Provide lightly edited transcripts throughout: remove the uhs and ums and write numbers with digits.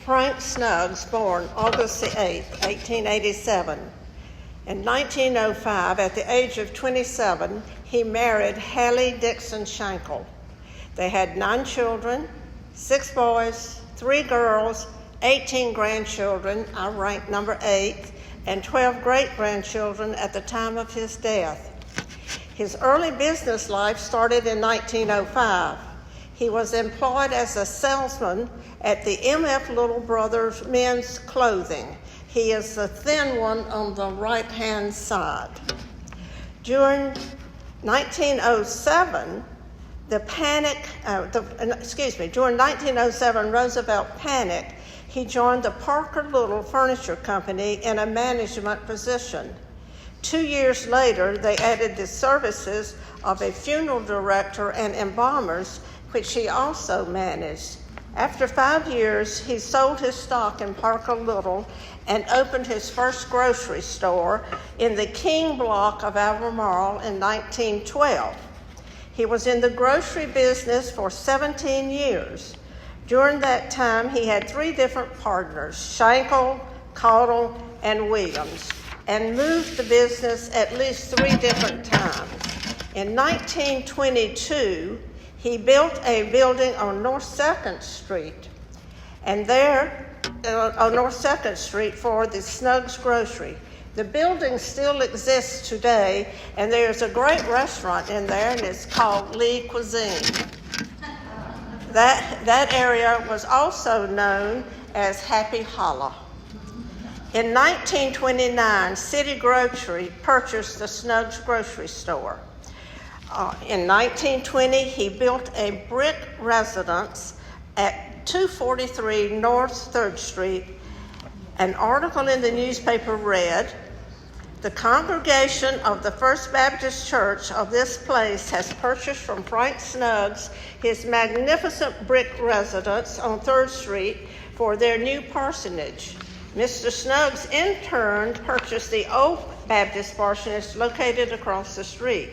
Frank Snuggs, born August the 8th, 1887. In 1905, at the age of 27, he married Hallie Dixon Shankle. They had 9 children, 6 boys, 3 girls, 18 grandchildren, I ranked number 8, and 12 great-grandchildren at the time of his death. His early business life started in 1905. He was employed as a salesman at the M.F. Little Brothers Men's Clothing. He is the thin one on the right-hand side. During 1907, during 1907 Roosevelt panic, he joined the Parker Little Furniture Company in a management position. 2 years later, they added the services of a funeral director and embalmers, which he also managed. After 5 years, he sold his stock in Parker Little and opened his first grocery store in the King Block of Albemarle in 1912. He was in the grocery business for 17 years. During that time, he had 3 different partners, Shankle, Caudle, and Williams, and moved the business at least 3 different times. In 1922, he built a building on North 2nd Street, and there, on North 2nd Street for the Snuggs Grocery. The building still exists today, and there's a great restaurant in there, and it's called Lee Cuisine. That area was also known as Happy Hollow. In 1929, City Grocery purchased the Snuggs grocery store. In 1920, he built a brick residence at 243 North 3rd Street. An article in the newspaper read, "The congregation of the First Baptist Church of this place has purchased from Frank Snuggs his magnificent brick residence on 3rd Street for their new parsonage. Mr. Snuggs in turn purchased the old Baptist parsonage located across the street."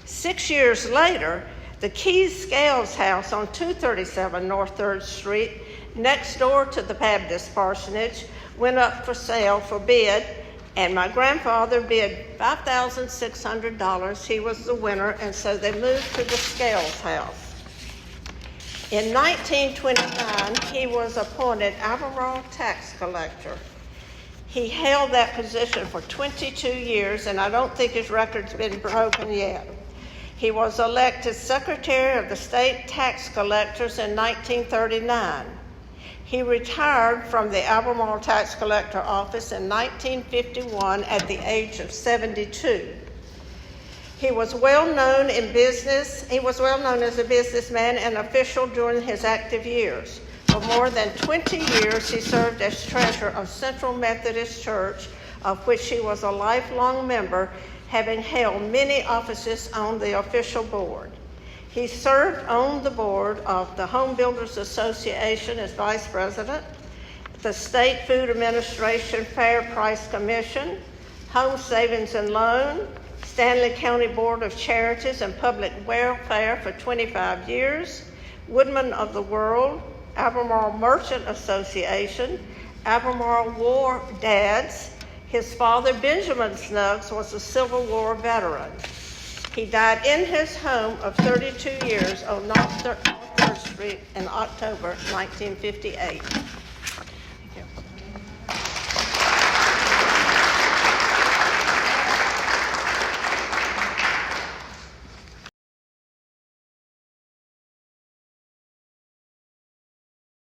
6 years later, the Keys Scales house on 237 North 3rd Street, next door to the Baptist parsonage, went up for sale for bid, and my grandfather bid $5,600. He was the winner, and so they moved to the Scales house. In 1929, he was appointed Albemarle tax collector. He held that position for 22 years, and I don't think his record's been broken yet. He was elected Secretary of the State Tax Collectors in 1939. He retired from the Albemarle Tax Collector Office in 1951 at the age of 72. He was well known in business. He was well known as a businessman and official during his active years. For more than 20 years, he served as treasurer of Central Methodist Church, of which he was a lifelong member, having held many offices on the official board. He served on the board of the Home Builders Association as vice president, the State Food Administration Fair Price Commission, Home Savings and Loan, Stanley County Board of Charities and Public Welfare for 25 years, Woodman of the World, Albemarle Merchant Association, Albemarle War Dads. His father, Benjamin Snuggs, was a Civil War veteran. He died in his home of 32 years on North 3rd Street in October 1958.